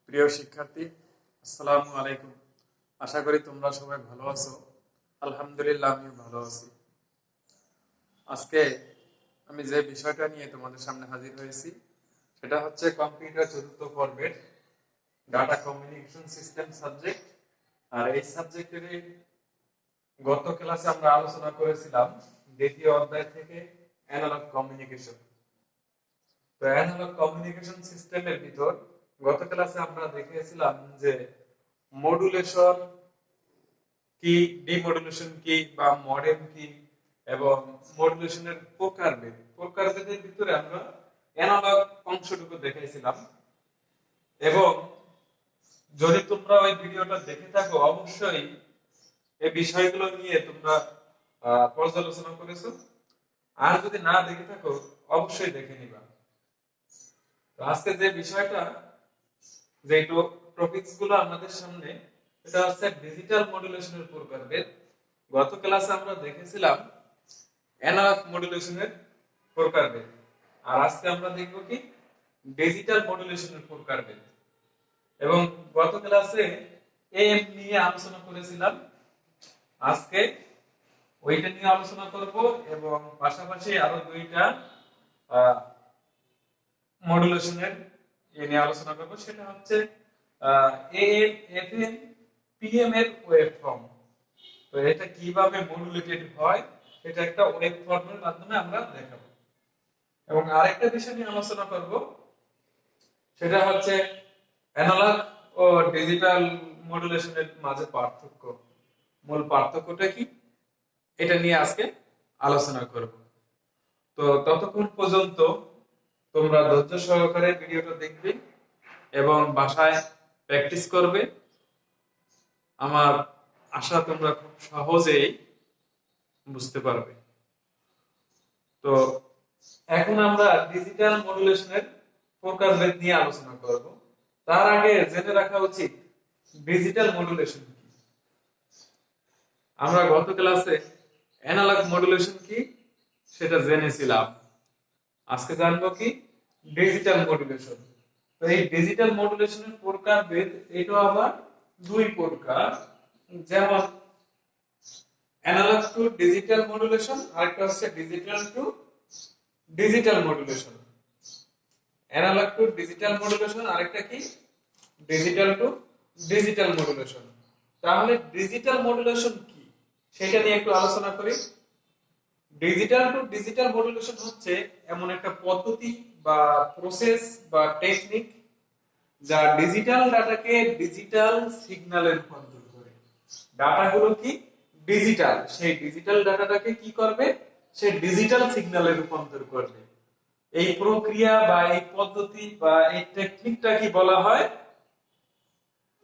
প্রিয় শিক্ষার্থী, আসসালামু আলাইকুম। আশা করি তোমরা সবাই ভালো আছো। আলহামদুলিল্লাহ, আমিও ভালো আছি। আজকে আমি যে বিষয়টা নিয়ে তোমাদের সামনে হাজির হয়েছি সেটা হচ্ছে কম্পিউটার চতুর্থ পর্বের ডাটা কমিউনিকেশন সিস্টেম সাবজেক্ট। আর এই সাবজেক্টের গত ক্লাসে আমরা আলোচনা করেছিলাম দ্বিতীয় অধ্যায় থেকে অ্যানালগ কমিউনিকেশন। তো অ্যানালগ কমিউনিকেশন সিস্টেমের ভিতর গত ক্লাসে আমরা দেখিয়েছিলাম যে মডুলেশন কি, ডিমডুলেশন কি বা মডেম কি, এবং মডুলেশনের প্রকারভেদের ভিতরে আমরা অ্যানালগ অংশটুকু দেখাইছিলাম। এবং যদি তোমরা ওই ভিডিওটা দেখে থাকো অবশ্যই এই বিষয়গুলো নিয়ে তোমরা পর্যালোচনা করেছো, আর যদি না দেখে থাকো অবশ্যই দেখে নিবা। তো আজকে যে বিষয়টা, যে টপিকস গুলো আমাদের সামনে, এটা হচ্ছে ডিজিটাল মডুলেশনের প্রকারভেদ। গত ক্লাসে আমরা দেখেছিলাম অ্যানালগ মডুলেশনের প্রকারভেদ, আর আজকে আমরা দেখব কি ডিজিটাল মডুলেশনের প্রকারভেদ। এবং গত ক্লাসে এম নিয়ে আলোচনা করেছিলাম, আজকে ওইটা নিয়ে আলোচনা করব এবং পাশাপাশি আরো দুইটা মডুলেশনের নিয়ে আলোচনা করব। সেটা হচ্ছে এএম, এফএম, পিএম এর ওয়েভ ফর্ম। তো এটা কিভাবে মডুলেটেড হয় এটা একটা ওয়েভ ফর্মের মাধ্যমে আমরা দেখাবো। এবং আরেকটা বিষয় নিয়ে আলোচনা করব, সেটা হচ্ছে অ্যানালগ ও ডিজিটাল মডুলেশনের মাঝে পার্থক্য, মূল পার্থক্যটা কি, এটা নিয়ে আজকে আলোচনা করব। তো ততক্ষণ পর্যন্ত তোমরা ধৈর্য সহকারে ভিডিওটা দেখবে এবং বাসায় প্র্যাকটিস করবে। আমার আশা তোমরা খুব সহজেই বুঝতে পারবে। তো এখন আমরা ডিজিটাল মডুলেশনের প্রকারভেদ নিয়ে আলোচনা করব। তার আগে জেনে রাখা উচিত ডিজিটাল মডুলেশন কি। আমরা গত ক্লাসে অ্যানালগ মডুলেশন কি সেটা জেনেছিলাম, আজকে জানবো কি ডিজিটাল মডুলেশন। তো এই ডিজিটাল মডুলেশনের প্রকারভেদ এটা আবার দুই প্রকার, যেমন অ্যানালগ টু ডিজিটাল মডুলেশন, আরেকটা হচ্ছে digital to digital modulation. Analog to digital modulation, আরেকটা কি ডিজিটাল টু ডিজিটাল মডুলেশন। তাহলে ডিজিটাল মডুলেশন কি সেটা নিয়ে একটু আলোচনা করি। ডিজিটাল টু ডিজিটাল মডুলেশন হচ্ছে এমন একটা পদ্ধতি বা প্রসেস বা টেকনিক যা ডিজিটাল ডাটাকে ডিজিটাল সিগন্যালে রূপান্তর করে। ডাটাগুলো কি ডিজিটাল, সেই ডিজিটাল ডাটাটাকে কি করবে, সে ডিজিটাল সিগন্যালে রূপান্তর করবে। এই প্রক্রিয়া বা এই পদ্ধতি বা এই টেকনিকটা কি বলা হয়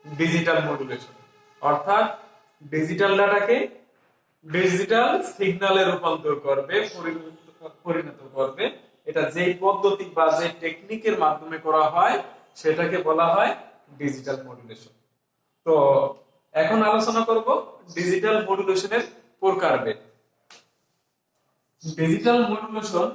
ডিজিটাল মডুলেশন। অর্থাৎ ডিজিটাল ডাটাকে ডিজিটাল সিগন্যালে রূপান্তর করবে, পরিণত করবে। এটা যেই পদ্ধতি বা যে টেকনিকের মাধ্যমে করা হয় সেটাকে বলা হয় ডিজিটাল মডুলেশন। তো এখন আলোচনা করব ডিজিটাল মডুলেশনের প্রকারভেদ। ডিজিটাল মডুলেশন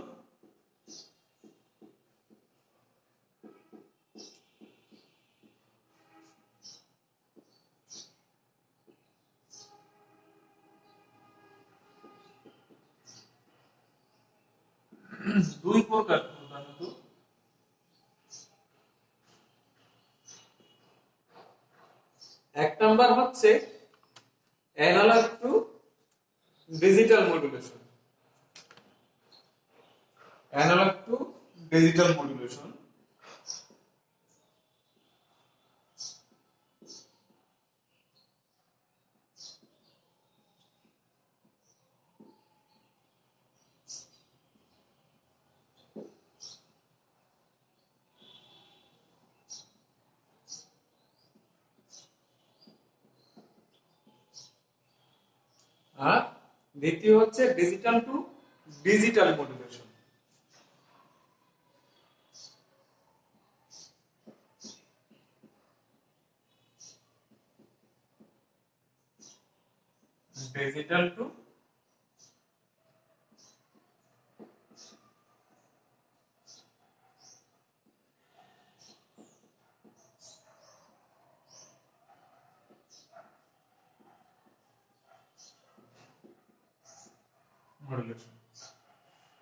দুই প্রকার প্রধানত। এক নাম্বার হচ্ছে analog to digital modulation. Analog to digital modulation আর দ্বিতীয় হচ্ছে digital to digital modulation. Digital to modulation.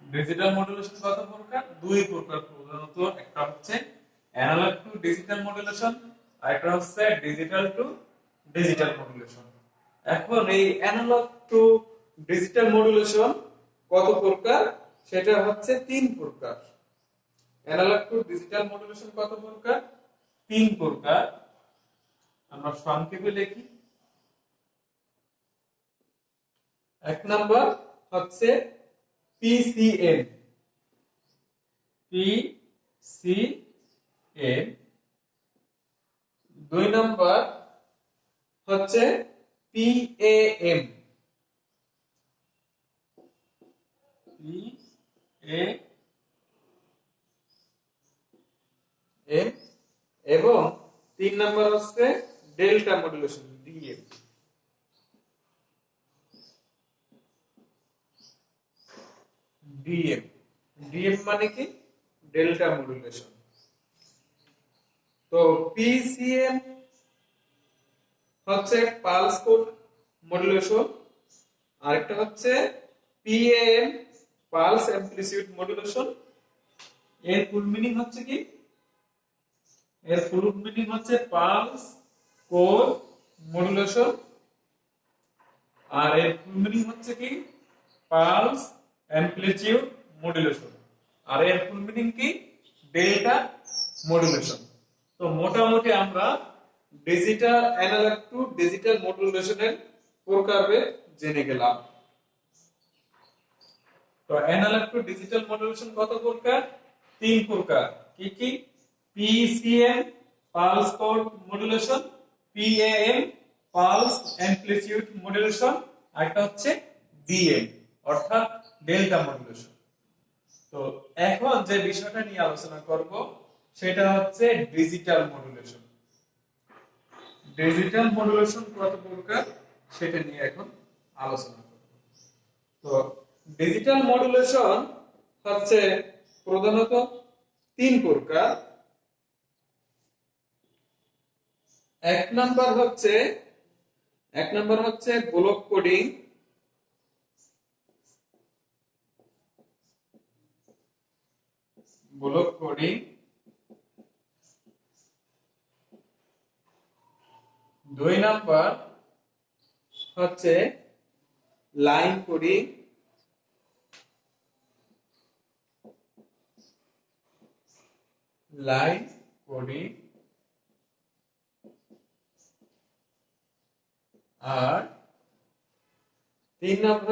Digital modulation কত প্রকার? দুই প্রকার প্রধানত। একটা হচ্ছে অ্যানালগ টু ডিজিটাল মডুলেশন, আর একটা হচ্ছে ডিজিটাল টু ডিজিটাল মডুলেশন। এখন এই অ্যানালগ টু ডিজিটাল মডুলেশন কত প্রকার? সেটা হচ্ছে তিন প্রকার। অ্যানালগ টু ডিজিটাল মডুলেশন কত প্রকার? তিন প্রকার। আমরা সংক্ষেপে লিখি। এক নাম্বার হচ্ছে পিসিএম। পিসিএম। দুই নাম্বার হচ্ছে পিএএম। পিএএম। এবং তিন নাম্বার হচ্ছে delta modulation, DM. DM DM মানে কি? Delta modulation. তো পিসিএম হচ্ছে পালস কোড মডুলেশন, আরেকটা হচ্ছে পিএএম পালস অ্যামপ্লিটিউড মডুলেশন। এর ফুল মিনিং হচ্ছে কি? এর ফুল মিনিং হচ্ছে পালস কোড মডুলেশন, আর এর ফুল মিনিং হচ্ছে কি? পালস অ্যামপ্লিটিউড মডুলেশন, আর এর ফুল মিনিং কি? Delta modulation. তো মোটামুটি আমরা ডিজিটাল অ্যানালগ টু ডিজিটাল মডুলেশনের প্রকারভেদ জেনে গেলাম। তো অ্যানালগ টু ডিজিটাল মডুলেশন কত প্রকার? তিন প্রকার। কি কি? PCM pulse code modulation, PAM pulse amplitude modulation, আর একটা হচ্ছে ডিএম অর্থাৎ ডেল্টা মডুলেশন। তো এখন যে বিষয়টা নিয়ে আলোচনা করব সেটা হচ্ছে ডিজিটাল মডুলেশন। ডিজিটাল মডুলেশন কত প্রকার সেটা নিয়ে এখন আলোচনা করব। তো ডিজিটাল মডুলেশন হচ্ছে প্রধানত তিন প্রকার। এক নাম্বার হচ্ছে ব্লক কোডিং। Block coding. দুই নাম্বার হচ্ছে লাইন কোডিং। Line coding. আর তিন নাম্বার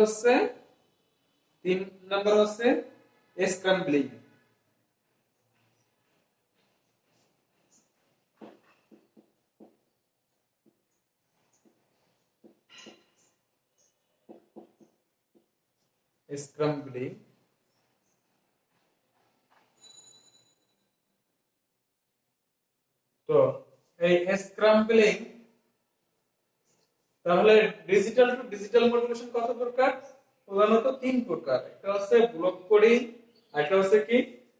হচ্ছে স্ক্রাম্বলিং। স্ক্রাম্বলিং। তো এই স্ক্রাম্বলিং, তাহলে ডিজিটাল টু ডিজিটাল মডুলেশন কত প্রকার? প্রধানত তিন প্রকার। একটা হচ্ছে ব্লক কোডিং, আরেকটা হচ্ছে কি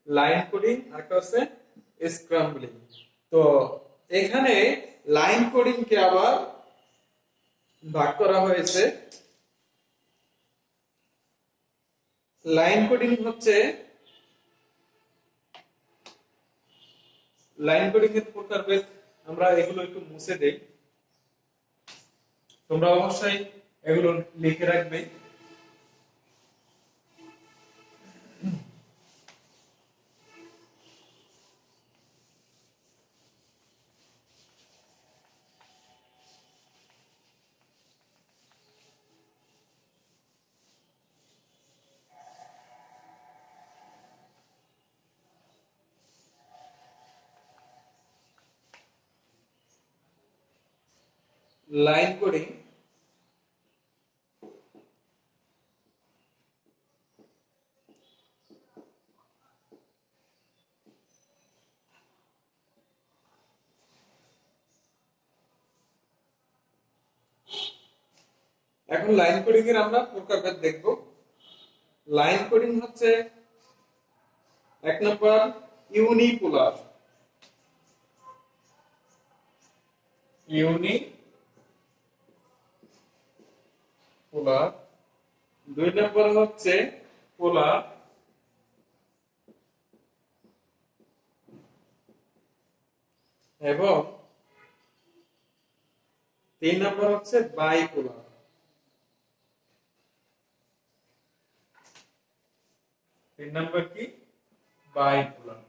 লাইন কোডিং, আরেকটা হচ্ছে স্ক্রাম্বলিং। তো এখানে লাইন কোডিং কে আবার ভাগ করা হয়েছে। লাইন কোডিং এর প্রকারভেদ আমরা এগুলো একটু মুছে দেই, তোমরা অবশ্যই এগুলো লিখে রাখবে। লাইন কোডিং এখন লাইন কোডিং এর আমরা প্রকারভেদ দেখব। লাইন কোডিং হচ্ছে এক নম্বর ইউনিপোলার। ইউনিপোলার দুই নম্বর হচ্ছে পোলার, এবং তিন নম্বর হচ্ছে বাইপোলার। তিন নম্বর কি? বাইপোলার।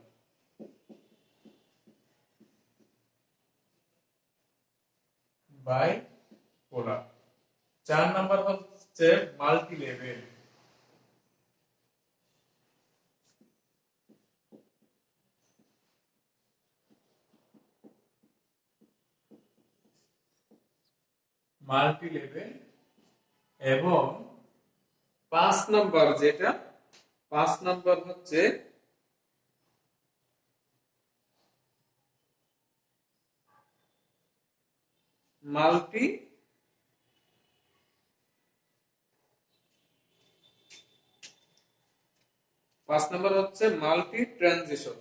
বাইপোলার। চার নম্বর হচ্ছে মাল্টি লেভেল। Multi level. এবং পাঁচ নম্বর যেটা, পাঁচ নম্বর হচ্ছে মাল্টি পাঁচ নম্বর হচ্ছে মাল্টি ট্রানজিশন।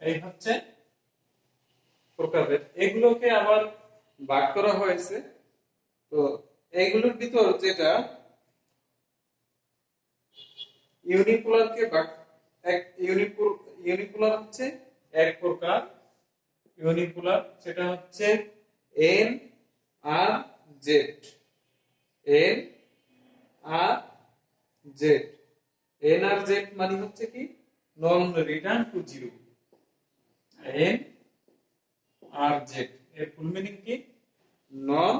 এই হচ্ছে প্রকারভেদ। এগুলোকে আবার ভাগ করা হয়েছে। তো এগুলোর ভিতর যেটা ইউনিপোলারকে ভাগ, এক ইউনিপোলার হচ্ছে এক প্রকার ইউনিপোলার, সেটা হচ্ছে N R Z. N R Z. N R Z মানে হচ্ছে কি? Non return to zero. N R Z এর ফুল মিনিং কি? Non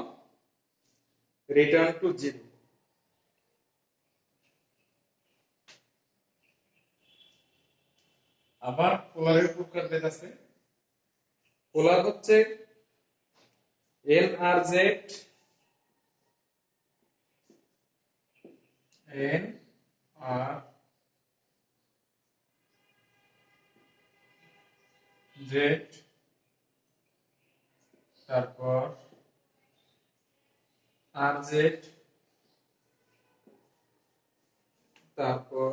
return to zero. আবার পোলারের প্রকারভেদ আছে। পোলার হচ্ছে N R Z, N R Z, তারপর আর জেড, তারপর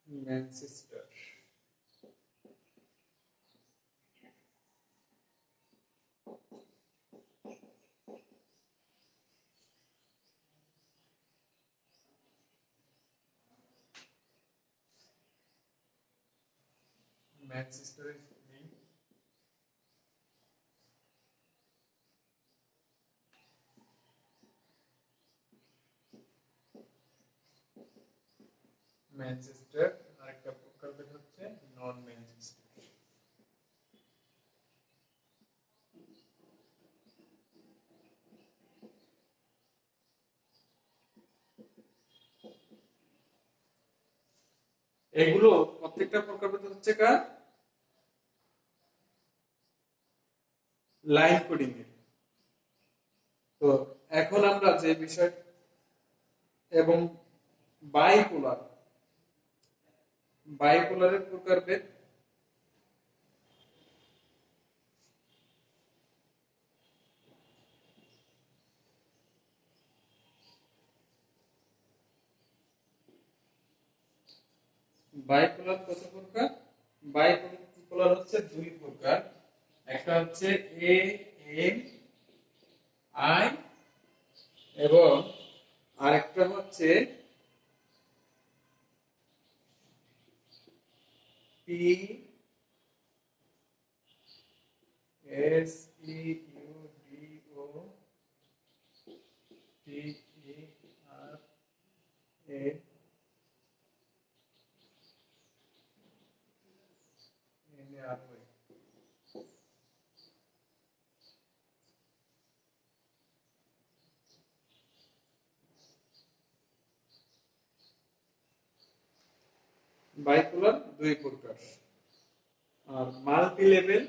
ম্যানচেস্টার। Manchester Manchester. আরেকটা প্রকারভেদ হচ্ছে নন ম্যানচেস্টার। এগুলো প্রত্যেকটা প্রকারভেদ হচ্ছে কার? লাইন কোডিং এর। তো এখন আমরা যে বিষয়, এবং বাইপোলার, বাইপোলারের প্রকারভেদ। বাইপোলার কত প্রকার? বাইপোলার হচ্ছে দুই প্রকার। একটা হচ্ছে এ এম আই, এবং আরেকটা হচ্ছে P S E U D O T E R A N R Y. Bipolar দুই প্রকার। আর মাল্টি লেভেল,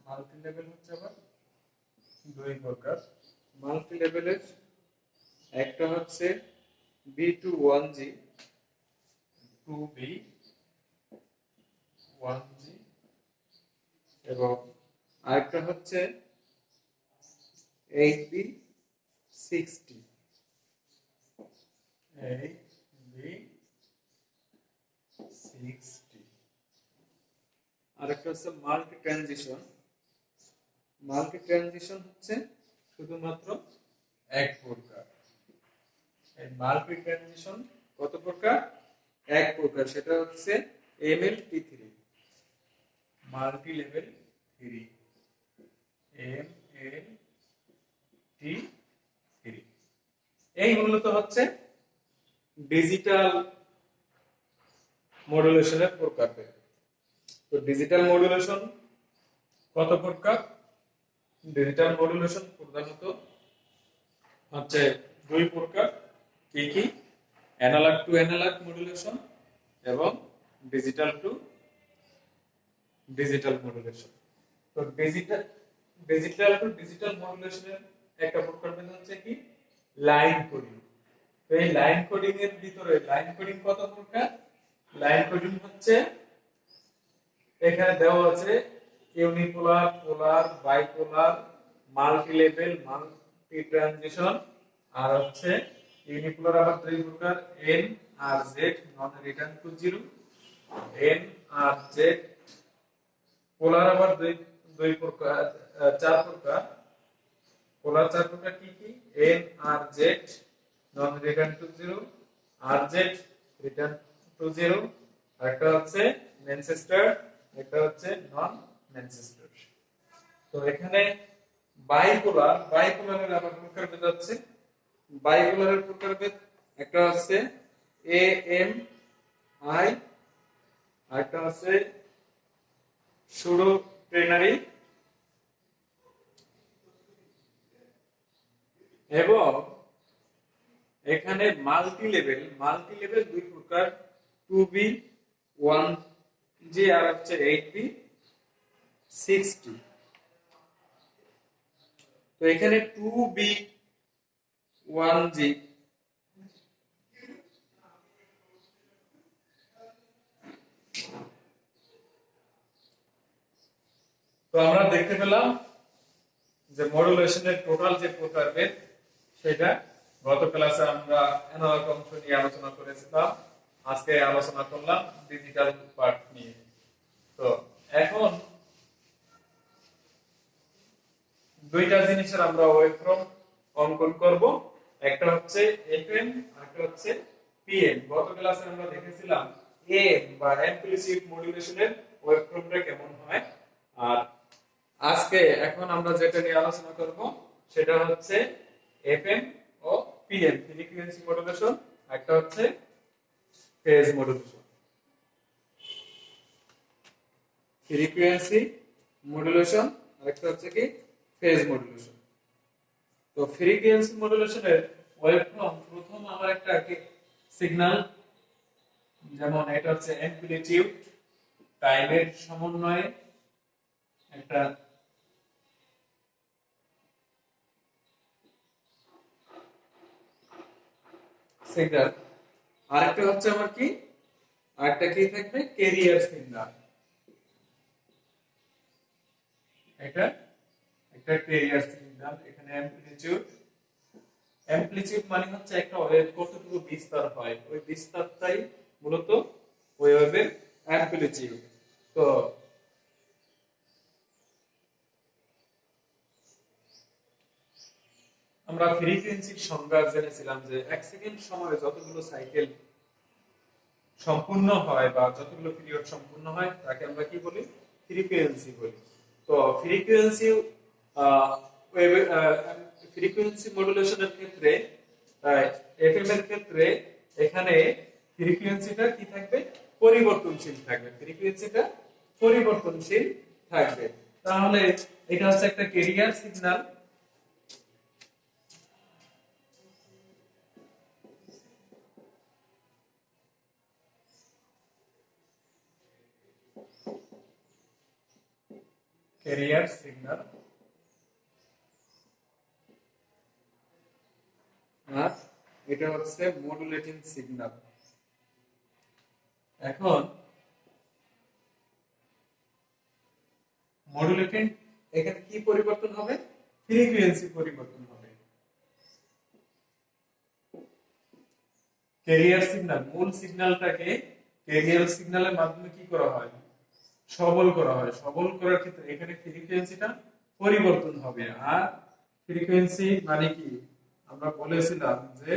মাল্টি লেভেল হচ্ছে আবার দুই প্রকার। মাল্টি লেভেলের একটা হচ্ছে B21G, 2B 1G এবং আরেকটা হচ্ছে 8B 60 8B 60 আরেকটা হচ্ছে মাল্টি ট্রানজিশন হচ্ছে শুধুমাত্র এক প্রকার। এই মাল্টি ট্রানজিশন কত প্রকার? এক প্রকার, সেটা হচ্ছে MLT3 মাল্টি লেভেল 3 MLT3। এই মূলত হচ্ছে ডিজিটাল মডুলেশনের প্রকার। তো ডিজিটাল মডুলেশন কত প্রকার? ডিজিটাল মডুলেশন প্রধানত হচ্ছে দুই প্রকার। কি কি? অ্যানালগ টু অ্যানালগ মডুলেশন এবং ডিজিটাল টু ডিজিটাল মডুলেশন। তো ডিজিটাল টু ডিজিটাল মডুলেশনের একটা প্রকার হচ্ছে কি? Line coding. তো এই লাইন কোডিং এর ভিতরে লাইন কোডিং কত প্রকার? লাইন কোডিং হচ্ছে এখানে দেওয়া আছে unipolar, polar, bipolar, multi level, multi transition. আর হচ্ছে ইউনিপোলার আবার দুই প্রকার, N R Z, non return to zero. N R Z. Polar আবার দুই প্রকার, চার প্রকার। পোলার চার প্রকার কি কি? N R Z, non return to zero, R Z return to zero, একটা হচ্ছে ম্যানচেস্টার, একটা হচ্ছে নন ম্যানচেস্টার। তো এখানে বাইপোলারের আবার প্রকারভেদ আছে। বাইপোলারের প্রকারভেদ একটা হচ্ছে AMI, আর একটা হচ্ছে সুডো ট্রেনারি, এবং এখানে মাল্টি লেভেল দুই প্রকার, 2B 1G আর হচ্ছে 8B 60। তো এখানে 2B 1G তো আমরা দেখতে পেলাম যে মডুলেশনের টোটাল যে প্রকারভেদ সেটা গত ক্লাসে আমরা অ্যানালগ অংশ নিয়ে আলোচনা করেছিলাম। আজকে আলোচনা করলাম ডিজিটাল পার্ট নিয়ে। তো এখন দুইটা জিনিসের আমরা ওয়েভফর্ম অঙ্কন করব, একটা হচ্ছে FM আর একটা হচ্ছে PM। গত ক্লাসে আমরা দেখেছিলাম AM বা অ্যামপ্লিটিউড মডুলেশনের ওয়েভফর্মটা কেমন হয়। আর আজকে এখন আমরা যেটা নিয়ে আলোচনা করব সেটা হচ্ছে FM ও PM, ফ্রিকোয়েন্সি মডুলেশন, একটা হচ্ছে ফেজ মডুলেশন। ফ্রিকোয়েন্সি মডুলেশন আর একটা হচ্ছে কি? Phase modulation. তো ফ্রিকোয়েন্সি মডুলেশনের ওয়েভফর্ম, প্রথম আমার একটা সিগন্যাল, যেমন এটা হচ্ছে অ্যামপ্লিটিউড, টাইমের সমন্বয়ে একটা সিগন্যাল। আরেকটা হচ্ছে আমার কি? আরেকটা কি থাকবে? Career signal. এটা একটা ক্যারিয়ার সিগন্যাল। এখানে অ্যামপ্লিটিউড মানে হচ্ছে একটা ওয়েভ কতটুকু বিস্তার হয়, ওই বিস্তারটাই মূলত ওয়েভের অ্যামপ্লিটিউড। তো আমরা ফ্রিকোয়েন্সির সংজ্ঞা জেনেছিলাম যে এক সেকেন্ড সময়ে যতগুলো সাইকেল সম্পূর্ণ হয় বা যতগুলো পিরিয়ড সম্পূর্ণ হয় তাকে আমরা কি বলি? ফ্রিকোয়েন্সি বলি। তো ফ্রিকোয়েন্সি মডুলেশনের ক্ষেত্রে, এফএম এর ক্ষেত্রে এখানে ফ্রিকোয়েন্সিটা কি থাকবে? পরিবর্তনশীল থাকবে। ফ্রিকোয়েন্সিটা পরিবর্তনশীল থাকবে। তাহলে এটা হচ্ছে একটা ক্যারিয়ার সিগন্যাল। ক্যারিয়ার সিগন্যাল আর এটা হচ্ছে মডুলেটিং সিগন্যাল। এখন মডুলেটেড, এখানে কি পরিবর্তন হবে? ফ্রিকোয়েন্সি পরিবর্তন হবে। ক্যারিয়ার সিগন্যাল, মূল সিগন্যালটাকে ক্যারিয়ার সিগন্যালের মাধ্যমে কি করা হয়? সবল করা হয়। সবল করার ক্ষেত্রে এখানে ফ্রিকোয়েন্সিটা পরিবর্তন হবে। আর ফ্রিকোয়েন্সি মানে কি? আমরা বলেছিলাম যে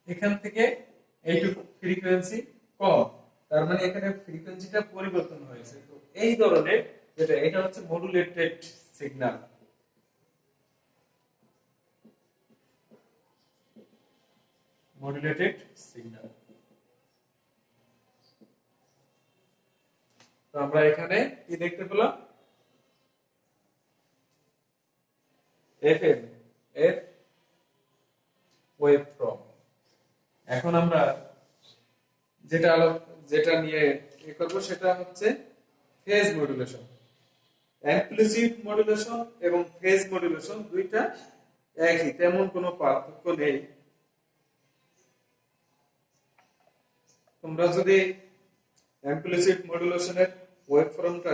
এখান থেকে এইটুকু ফ্রিকোয়েন্সি কম, তার মানে এখানে ফ্রিকোয়েন্সিটা পরিবর্তন হয়েছে। তো এই ধরনের যেটা, এটা হচ্ছে মডুলেটেড সিগন্যাল। Modulated signal. তো আমরা এখানে কি দেখতে পেলাম? FM, F wave from. এখন আমরা যেটা নিয়ে করব সেটা হচ্ছে ফেজ মডুলেশন। অ্যামপ্লিটিউড মডুলেশন এবং ফেজ মডুলেশন দুইটা একই, তেমন কোনো পার্থক্য নেই। তোমরা যদি অ্যামপ্লিটিউড মডুলেশনের ওয়েভ ফর্মটা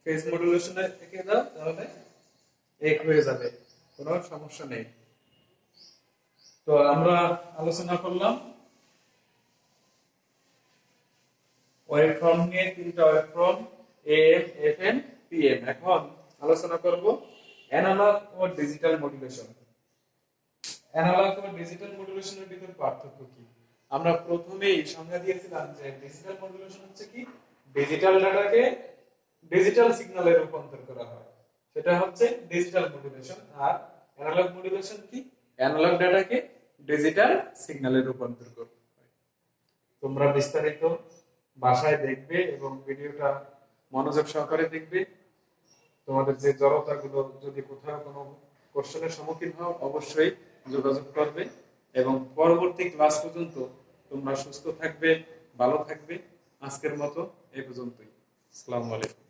ফেজ মডুলেশনে এঁকে দাও তাহলে এক হয়ে যাবে, কোনো সমস্যা নেই। তো আমরা আলোচনা করলাম ওয়েভ ফর্ম নিয়ে, তিনটা wave form, am, FM, PM. এখন আলোচনা করব অ্যানালগ ও ডিজিটাল মডুলেশন। অ্যানালগ ও ডিজিটাল মডুলেশনের ভিতর পার্থক্য কি? আমরা প্রথমেই সংজ্ঞা দিয়েছিলাম যে ডিজিটাল মডুলেশন হচ্ছে কি? ডিজিটাল ডাটাকে ডিজিটাল সিগন্যালে রূপান্তর করা হয়, সেটা হচ্ছে ডিজিটাল মডুলেশন। আর অ্যানালগ মডুলেশন কি? অ্যানালগ ডাটাকে ডিজিটাল সিগন্যালে রূপান্তর করা হয়। তোমরা বিস্তারিত বাসায় দেখবে এবং ভিডিওটা মনোযোগ সহকারে দেখবে। তোমাদের যে জড়তাগুলো, যদি কোথাও কোনো কোশ্চেনের সম্মুখীন হও অবশ্যই যোগাযোগ করবে। এবং পরবর্তী ক্লাস পর্যন্ত তোমরা সুস্থ থাকবে, ভালো থাকবে। আজকের মতো এই পর্যন্তই। আসসালামু আলাইকুম।